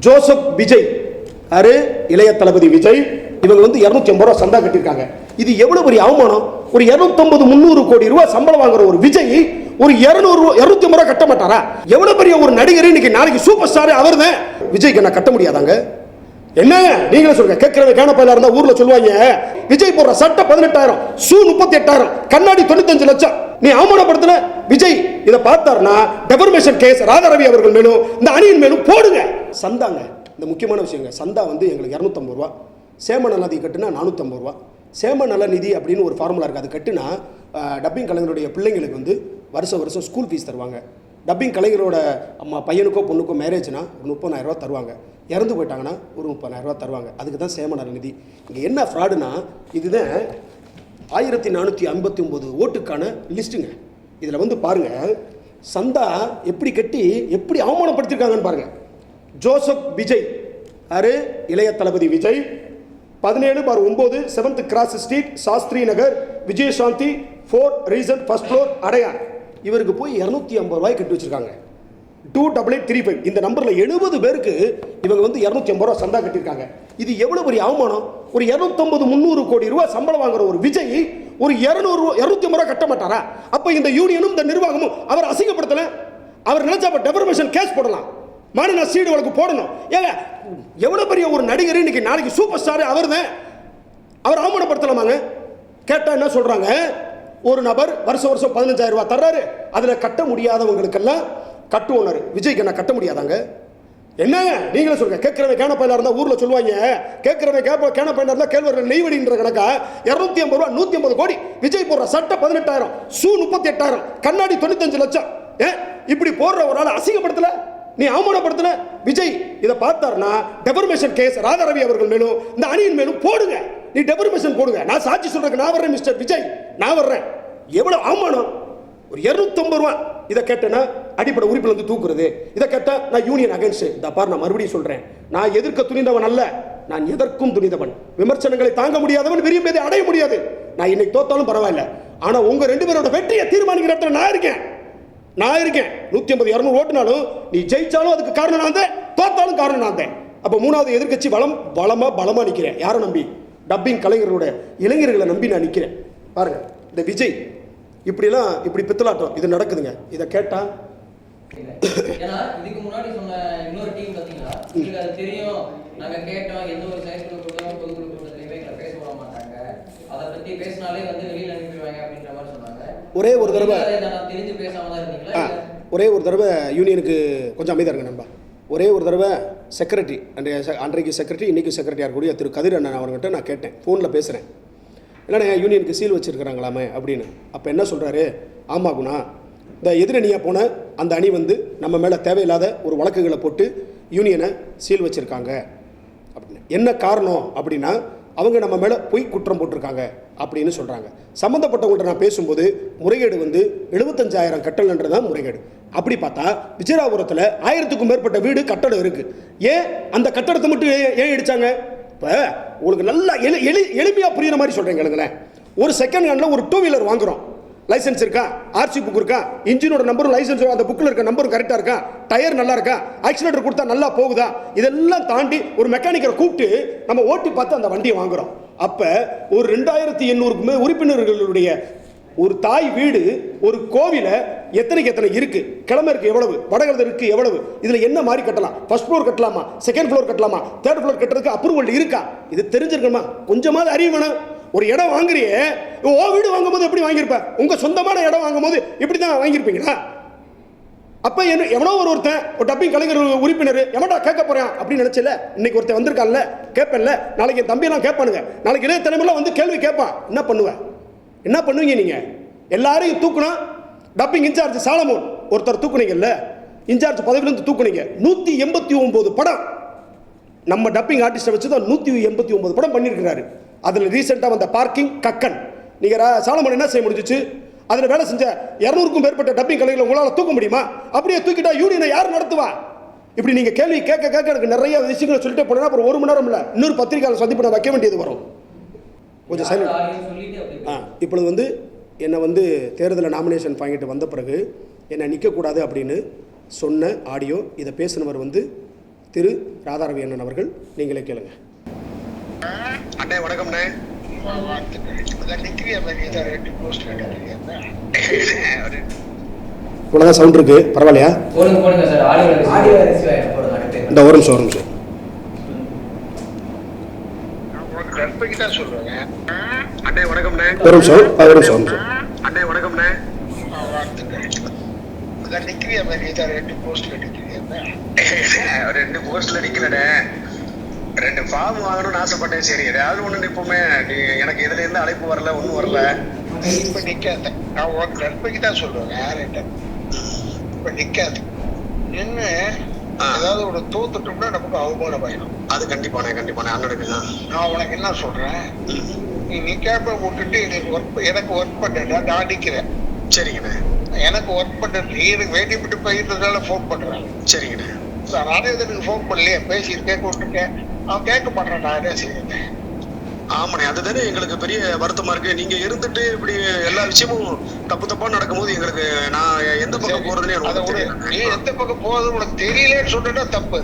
Joseph Vijay அரு இளைய தளபதி விஜய் இவங்க வந்து 250 ரூபா சந்தா கட்டியிருக்காங்க. இது எவ்வளவு பெரிய அவமானம். ஒரு 250-300 கோடி ரூபாய் சம்பளம் வாங்குற ஒரு விஜய் ஒரு 250 ரூபா கட்ட மாட்டாரா? எவ்வளவு பெரிய ஒரு நடிகர் இன்னைக்கு நாளைக்கு சூப்பர் ஸ்டார் அவர்தான். விஜய்க்கு நான் கட்ட முடியாதாங்க? என்ன நீங்களே சொல்லுங்க. கேட்கிறவங்க கேனப்பையில இருந்தா ஊர்ல சொல்லுவாங்க, விஜய் போடுற சட்டை 18,000, ஷூ 38,000, கண்ணாடி 95 லட்சம். நீ அவமானப்படுத்தின விஜய் இதை பார்த்தாருன்னா டெஃபர்மேஷன் கேஸ் ராதாரவி அவர்கள் மேலும் இந்த அணியின் மேலும் போடுங்க. சந்தாங்க இந்த முக்கியமான விஷயங்க. சந்தா வந்து எங்களுக்கு 250 ரூபா, சேம நல நிதி கட்டுனா 450 ரூபா. சேம நல நிதி அப்படின்னு ஒரு ஃபார்முலா இருக்குது. அது கட்டுனா டப்பிங் கலைஞருடைய பிள்ளைங்களுக்கு வந்து வருஷம் ஸ்கூல் ஃபீஸ் தருவாங்க. டப்பிங் கலைஞரோட அம்மா பையனுக்கோ பொண்ணுக்கோ மேரேஜ்னா 30,000 ரூபா தருவாங்க. இறந்து போயிட்டாங்கன்னா ஒரு 30,000 ரூபா தருவாங்க. அதுக்கு தான் சேம நல நிதி. இங்கே என்ன ஃப்ராடுனா இதுதான் 1459 ஓட்டுக்கான லிஸ்ட்டுங்க. இதில் வந்து பாருங்க சந்தா எப்படி கட்டி எப்படி அவமானப்படுத்திருக்காங்கன்னு பாருங்க. ஜோசப் விஜய் அரு இளைய தளபதி Vijay 17/9 7th cross street Sastri Nagar Vijayashanti 4 ரீசன் ஃபர்ஸ்ட் ஃப்ளோர் அடையார். இவருக்கு போய் 250 ரூபாய் கட்டி வச்சிருக்காங்க. 2835 இந்த நம்பர்ல 70 பேருக்கு இவங்க வந்து 250 ரூபாய் சந்தா கட்டியிருக்காங்க. இது எவ்வளவு பெரிய அவமானம். ஒரு 250-300 கோடி ரூபாய் சம்பளம் வாங்குற ஒரு விஜய் ஒரு 250 ரூபாய் கட்ட மாட்டாரா? அப்ப இந்த யூனியனும் இந்த நிர்வாகமும் அவர் அசிங்கப்படுத்தல. அவர் நினைச்சா டெஃபர்மேஷன் கேஸ் போடலாம், மாநில சீடு வழக்கு போடணும். ஏங்க எவ்வளவு பெரிய ஒரு நடிகர் இன்னைக்கு நாளைக்கு சூப்பர் ஸ்டார் அவர்தான். அவர் அவமானப்படுத்தலாமாங்க? கேட்டா என்ன சொல்றாங்க, ஒரு நபர் வருஷம் 15,000 ரூபாய் தர்றாரு, அதுல கட்ட முடியாதவங்களுக்கெல்லாம் கட்டு ஓனர். விஜய்க்கு நான் கட்ட முடியாதாங்க? என்னங்க நீங்களே சொல்லுங்க. கேட்கிறவங்க கேனப்பையில இருந்தா ஊர்ல சொல்லுவாங்க, கேட்கிறவங்க கேனப்பையில இருந்தா கேள்வர்கள் நெய்வடின்ற கணக்கா 250 ரூபா 150 கோடி. விஜய் போடுற சட்டை 18,000, ஷூ 38,000, கண்ணாடி 95 லட்சம். இப்படி போடுற ஒரு ஆள் அசிங்கப்படுத்தல, நீ அவமானப்படுத்தல. விஜய் இதை பார்த்தாருன்னா டெஃபர்மேஷன் கேஸ் ராதாரவி அவர்கள் மேலும் இந்த அணியின் மேலும் போடுங்க. நீ டெஃபர்மேஷன் போடுங்க. நான் சாட்சி சொல்றேன், நான் வர்றேன் மிஸ்டர் விஜய், நான் வர்றேன். எவ்வளவு அவமானம். ஒரு 250 ரூபா இதை கேட்டேன்னா அடிப்படை உறுப்பில் வந்து தூக்குறது. இதை கேட்டா நான் யூனியன் அகைன்ஸ்ட். இந்த பார் நான் மறுபடியும் சொல்றேன், நான் எதிர்க்க துணிந்தவன் அல்ல, நான் எதற்கும் துணிந்தவன். விமர்சனங்களை தாங்க முடியாதவன் விரும்பியதை அடைய முடியாது. நான் இன்னைக்கு தோத்தாலும் பரவாயில்ல, ஆனா உங்க 2 பேரோட வெற்றியை தீர்மானிக்கிற இடத்துல நான் இருக்கேன். 150-200 ஓட்டுனாலும் நீ ஜெயிச்சாலும் அதுக்கு காரணம் நான் தான், தோத்தாலும் காரணம் நான் தான். அப்ப 3வது எதிர்க்கட்சி பலமா நிக்கிறேன். யாரை நம்பி? டப்பிங் கலைஞரோட இளைஞர்களை நம்பி நான் நிக்கிறேன். பாருங்க இந்த விஜய் இப்படி பித்தலாட்டம் இது நடக்குதுங்க. இதை கேட்டா இதுக்கு முன்னாடி சொன்ன இன்னொரு டீம் பாத்தீங்களா, உங்களுக்கு அது தெரியும், நாங்க கேட்டோம், எந்த ஒரு செயற்குழு கூட்டம் பொதுக்குழு கூட்டத்திலயுமே எங்களை பேச விட மாட்டாங்க, அதை பத்தி பேசினாலே வந்து வெளியில அனுப்பிடுவாங்க அப்படின்ற மாதிரி சொன்னாங்க. ஒரே ஒரு தடவை தெரிஞ்சு பேசாம தான் இருந்தீங்களா? ஒரே ஒரு தடவை யூனியனுக்கு கொஞ்சம் அமைதியா இருங்க நண்பா. ஒரே ஒரு தடவை செக்ரட்டரி அன்றைக்கு செக்ரட்டரி இன்னைக்கு செக்ரட்டரியாக இருக்கக்கூடிய திரு கதிர் அண்ணன் அவர்கிட்ட நான் கேட்டேன், ஃபோனில் பேசுகிறேன், இல்லைண்ணே யூனியனுக்கு சீல் வச்சுருக்கிறாங்களாமே அப்படின்னு. அப்போ என்ன சொல்கிறாரு, ஆமா குணா, இந்த எதிரணியாக போன அந்த அணி வந்து நம்ம மேலே தேவையில்லாத ஒரு வழக்குகளை போட்டு யூனியனை சீல் வச்சுருக்காங்க அப்படின்னு. என்ன காரணம் அப்படின்னா அவங்க நம்ம மேலே பொய் குற்றம் போட்டிருக்காங்க அப்படின்னு சொல்கிறாங்க. சம்மந்தப்பட்டவங்கள்ட்ட நான் பேசும்போது முறைகேடு வந்து 75,000 கட்டலன்றதான் முறைகேடு. அப்படி பார்த்தா விஜயராபுரத்தில் 1000க்கும் மேற்பட்ட வீடு கட்டடம் இருக்குது. ஏன் அந்த கட்டடத்தை மட்டும் ஏன் இடிச்சாங்க? இப்போ உங்களுக்கு நல்லா எளிமையாக புரியுற மாதிரி சொல்கிறீங்களேங்களேன். ஒரு செகண்ட் ஹேண்டில் ஒரு 2 வீலர் வாங்குகிறோம், லைசன்ஸ் இருக்கா, ஆர்சி புக் இருக்கா, இன்ஜினோட நம்பரும் லைசன்ஸ் அந்த புக்கில் இருக்க நம்பரும் கரெக்டாக இருக்கா, டயர் நல்லா இருக்கா, ஆக்சிலேட்டர் கொடுத்தா நல்லா போகுதா, இதெல்லாம் தாண்டி ஒரு மெக்கானிக்கரை கூப்பிட்டு நம்ம ஓட்டி பார்த்து அந்த வண்டியை வாங்குகிறோம். அப்போ ஒரு 2800 உறுப்பினர்களுடைய ஒரு தாய் வீடு ஒரு கோவில எத்தனை இருக்கு, கிழமைக்கு எவ்வளவு, வடகிழக்கு எவ்வளவு, இதுல என்ன மாதிரி கட்டலாம், ஃபர்ஸ்ட் ஃப்ளோர் கட்டலாமா, செகண்ட் ஃப்ளோர் கட்டலாமா, தேர்ட் ஃப்ளோர் கட்டுறதுக்கு அப்ரூவல் இருக்கா, இது தெரிஞ்சிருக்கணுமா? கொஞ்சமாவது அறிவு வேணும். ஒரு இடம் வாங்குறியே, ஓ வீடு வாங்கும்போது எப்படி வாங்கியிருப்ப, உங்க சொந்தமான இடம் வாங்கும்போது இப்படி தான் வாங்கியிருப்பீங்களா? அப்ப என்ன எவனோ ஒருத்தன் ஒரு டப்பிங் கலைஞர் உறுப்பினர் எவன்டா கேட்க போறான் அப்படின்னு நினைச்சல. இன்னைக்கு ஒருத்தன் வந்திருக்கான்ல, கேட்பேன்ல, நாளைக்கு என் தம்பியெல்லாம் கேட்பானுங்க, நாளைக்கு இளைய தலைமையில வந்து கேள்வி கேட்பான். என்ன பண்ணுவீங்க நீங்க? எல்லாரையும் தூக்குனா டப்பிங் இன்சார்ஜ் சாலமோன் ஒருத்தர் தூக்குனீங்கல்ல, இன்சார்ஜ் பதவியிலிருந்து தூக்குனீங்க. 189 படம் நம்ம டப்பிங் ஆர்டிஸ்டை வச்சு தான் 189 படம் பண்ணியிருக்கிறாரு. அதில் ரீசெண்டாக வந்த பார்க்கிங் கக்கன். நீங்கள் சாலமோன் என்ன செய்ய முடிஞ்சிச்சு? அதில் வேலை செஞ்ச 200க்கும் மேற்பட்ட டப்பிங் கலைகளை உங்களால் தூக்க முடியுமா? அப்படியே தூக்கிட்டா யூனியனை யார் நடத்துவா? இப்படி நீங்கள் கேள்வி கேட்க எனக்கு நிறைய விஷயங்களை சொல்லிட்டே போனா அப்புறம் 1 மணி நேரம் இல்லை, இன்னொரு பத்திரிகையாளர் சந்திப்பு நான் வைக்க வேண்டியது வரும். கொஞ்சம் சைலண்ட். இப்பொழுது வந்து என்னை வந்து தேர்தலில் நாமினேஷன் வாங்கிட்டு வந்த பிறகு என்னை நிற்கக்கூடாது அப்படின்னு சொன்ன ஆடியோ, இதை பேசினவர் வந்து திரு ராதாரவி அண்ணன் அவர்கள். நீங்களே கேளுங்க. அண்ணே வணக்கம்ண்ணே. இவ்வளோதான் சவுண்ட் இருக்கு, பரவாயில்லையா? போடுங்க சார், ஆடியோ ரிசீவ் ஆயிடும், போடுங்க. இந்த ஒரு நிமிஷம் சொல்றேங்க. அண்ணே வணக்கம்ண்ணே. ஒரு நிமிஷம். அண்ணே வணக்கம்ண்ணே. ரெண்டு போஸ்ட்ல நிக்கலண்ணே. 2 ஃபார்ம் வாங்கணும்னு ஆசைப்பட்டேன். சரி ஏதாவது ஒண்ணு இப்பவுமே எனக்கு இதுல இருந்து அழைப்பு வரல, ஒன்னும் வரல. இப்ப நிக்காத, நான் உனக்கு நட்பைக்கு தான் சொல்லுவேங்க. இப்ப நிக்காது என்ன, ஏதாவது ஒரு தோத்துட்டோம்னா நமக்கு அவமானம் ஆயிடும். அது கண்டிப்பானே அண்ணனுக்கு நான் உனக்கு என்ன சொல்றேன், நீ நிக்காம விட்டுட்டு எனக்கு ஒர்க் பண்ணா நான் நிக்கிறேன். சரிங்கண்ணே. எனக்கு ஒர்க் பண்றது எனக்கு வேண்டிப்பட்டு போயிட்டதால போன் பண்றேன். சரிங்கண்ணே. நானே எனக்கு போன் பண்ணலையே, பேசிட்டு கேட்க விட்டுருக்கேன். அவன் கேட்க மாட்டேன், நான் என்ன செய்யறேன்? ஆமாண்ணே, அதுதானே எங்களுக்கு பெரிய வருத்தமா இருக்கு. நீங்க இருந்துட்டு இப்படி எல்லா விஷயமும் தப்பா நடக்கும்போது எங்களுக்கு நான் எந்த பக்கம் போறதுன்னு நீ எந்த பக்கம் போறது உனக்கு தெரியலன்னு சொன்னா தப்பு.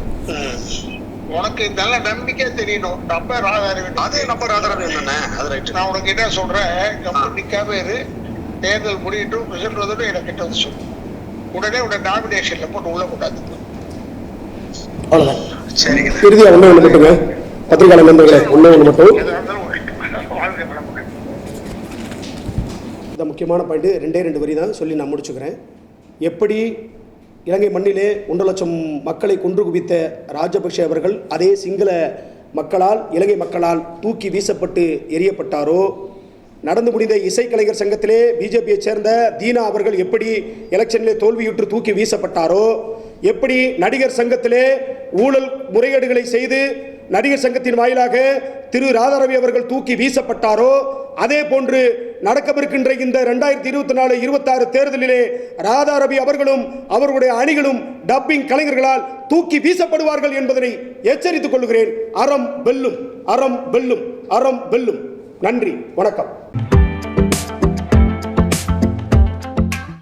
உனக்கு நல்ல நம்பிக்கை தெரியணும். நம்ம ராதாரவி, அதே நம்ம ராதாரவி என்னண்ணே, அது ரைட். நான் உனக்கு என்ன சொல்றேன், நிக்காம இரு. தேர்தல் முடியட்டும், ரிசல்ட் வந்து எனக்கு கிட்ட வந்து சொல்லு. உடனே உடனே நாமினேஷன்ல போட்டு உள்ள கூடாது. அவ்வளோதான். சரிங்க. இறுதியாக ஒன்று மட்டுங்க, பத்திரிகையாளர் நண்பர்களே, ஒன்று மட்டும். இந்த முக்கியமான பாயிண்ட் 2 வரி தான் சொல்லி நான் முடிச்சுக்கிறேன். எப்படி இலங்கை மண்ணிலே 1 லட்சம் மக்களை கொன்று குவித்த ராஜபக்ஷ அவர்கள் அதே சிங்கள மக்களால், இலங்கை மக்களால் தூக்கி வீசப்பட்டு எரியப்பட்டாரோ, நடந்து முடிந்த இசைக்கலைஞர் சங்கத்திலே பிஜேபியைச் சேர்ந்த தீனா அவர்கள் எப்படி எலெக்ஷனிலே தோல்வியுற்று தூக்கி வீசப்பட்டாரோ, எப்படி நடிகர் சங்கத்திலே ஊழல் முறைகேடுகளை செய்து நடிகர் சங்கத்தின் வாயிலாக திரு ராதாரவி அவர்கள் தூக்கி வீசப்பட்டாரோ, அதே போன்று நடக்கவிருக்கின்ற இந்த 2024-26 தேர்தலிலே ராதாரவி அவர்களும் அவர்களுடைய அணிகளும் டப்பிங் கலைஞர்களால் தூக்கி வீசப்படுவார்கள் என்பதனை எச்சரித்துக் கொள்கிறேன். அறம் வெல்லும், அறம் வெல்லும், அறம் வெல்லும். நன்றி, வணக்கம்.